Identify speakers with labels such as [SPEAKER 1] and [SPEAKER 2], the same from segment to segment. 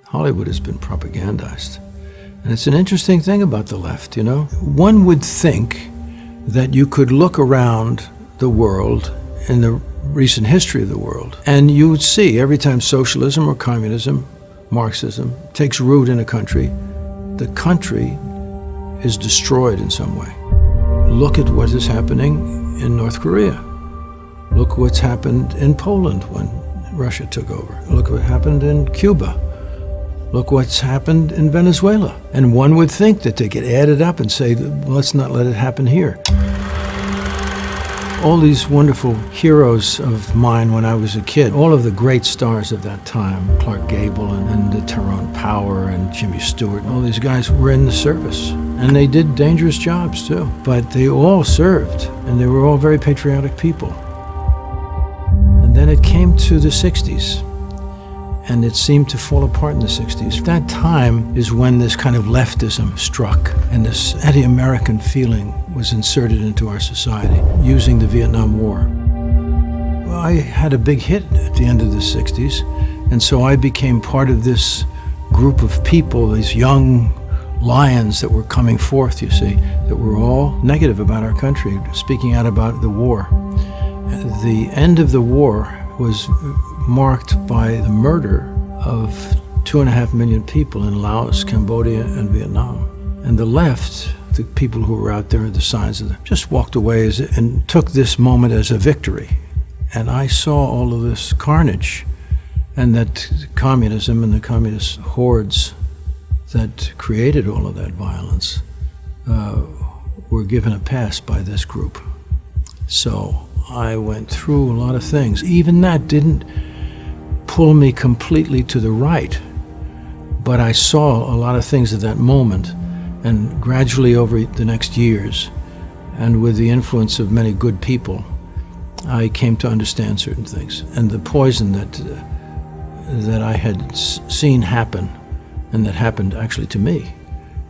[SPEAKER 1] Hollywood has been propagandized. And it's an interesting thing about the left, you know. One would think that you could look around the world in the recent history of the world, and you would see every time socialism or communism, Marxism, takes root in a country, the country is destroyed in some way. Look at what is happening in North Korea. Look what's happened in Poland when Russia took over. Look what happened in Cuba. Look what's happened in Venezuela. And one would think that they get added up and say, let's not let it happen here. All these wonderful heroes of mine when I was a kid, all of the great stars of that time, Clark Gable and Tyrone Power and Jimmy Stewart, all these guys were in the service. And they did dangerous jobs too. But they all served, and they were all very patriotic people. And then it came to the 60s. And it seemed to fall apart in the 60s. That time is when this kind of leftism struck, and this anti-American feeling was inserted into our society using the Vietnam War. Well, I had a big hit at the end of the 60s, and so I became part of this group of people, these young lions that were coming forth, you see, that were all negative about our country, speaking out about the war. The end of the war was marked by the murder of 2.5 million people in Laos, Cambodia, and Vietnam. And the left, the people who were out there, the signs of them, just walked away and took this moment as a victory. And I saw all of this carnage, and that communism and the communist hordes that created all of that violence were given a pass by this group. So I went through a lot of things. Even that didn't pull me completely to the right, but I saw a lot of things at that moment, and gradually over the next years, and with the influence of many good people, I came to understand certain things. And the poison that I had seen happen, and that happened actually to me,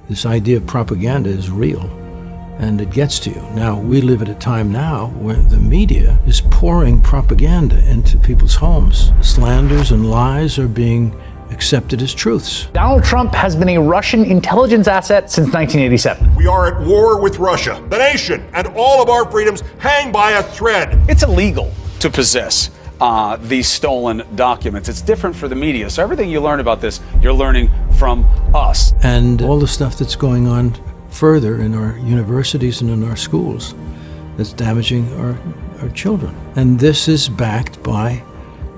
[SPEAKER 1] this idea of propaganda is real. And it gets to you. Now, we live at a time now where the media is pouring propaganda into people's homes. Slanders and lies are being accepted as truths.
[SPEAKER 2] Donald Trump has been a Russian intelligence asset since 1987.
[SPEAKER 3] We are at war with Russia. The nation and all of our freedoms hang by a thread.
[SPEAKER 4] It's illegal to possess these stolen documents. It's different for the media. So everything you learn about this, you're learning from us.
[SPEAKER 1] And all the stuff that's going on further in our universities and in our schools that's damaging our children. And this is backed by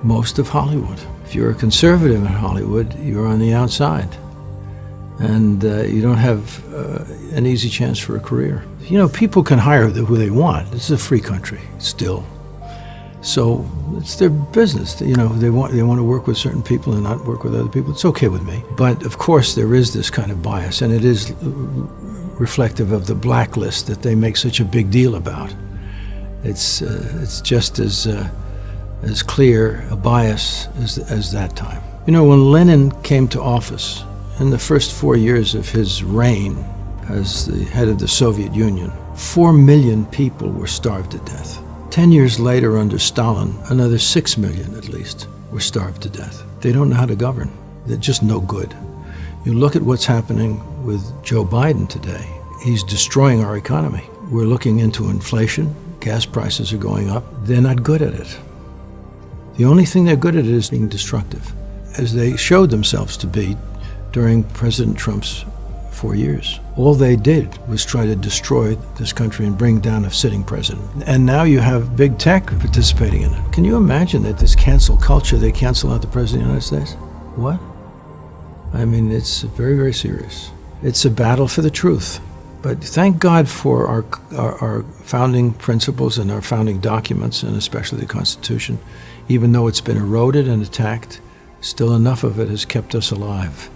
[SPEAKER 1] most of Hollywood. If you're a conservative in Hollywood, you're on the outside. And you don't have an easy chance for a career. You know, people can hire who they want. This is a free country, still. So it's their business. You know, they want to work with certain people and not work with other people. It's okay with me. But of course there is this kind of bias, and it is reflective of the blacklist that they make such a big deal about. It's just as clear a bias as that time. You know, when Lenin came to office, in the first 4 years of his reign as the head of the Soviet Union, 4 million people were starved to death. 10 years later, under Stalin, another 6 million at least were starved to death. They don't know how to govern. They're just no good. You look at what's happening with Joe Biden today. He's destroying our economy. We're looking into inflation. Gas prices are going up. They're not good at it. The only thing they're good at is being destructive, as they showed themselves to be during President Trump's 4 years. All they did was try to destroy this country and bring down a sitting president. And now you have big tech participating in it. Can you imagine that this cancel culture, they cancel out the President of the United States? What? I mean, it's very, very serious. It's a battle for the truth. But thank God for our founding principles and our founding documents, and especially the Constitution. Even though it's been eroded and attacked, still enough of it has kept us alive.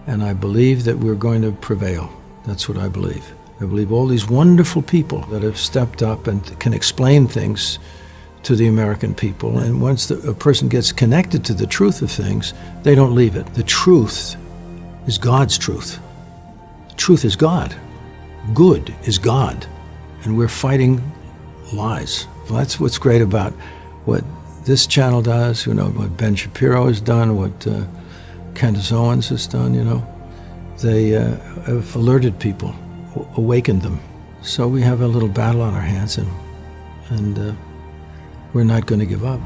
[SPEAKER 1] And I believe that we're going to prevail. That's what I believe. I believe all these wonderful people that have stepped up and can explain things to the American people. And once a person gets connected to the truth of things, they don't leave it. The truth is God's truth. The truth is God. Good is God. And we're fighting lies. Well, that's what's great about what this channel does, you know, what Ben Shapiro has done, what Candace Owens has done, they have alerted people, awakened them. So we have a little battle on our hands, and we're not going to give up.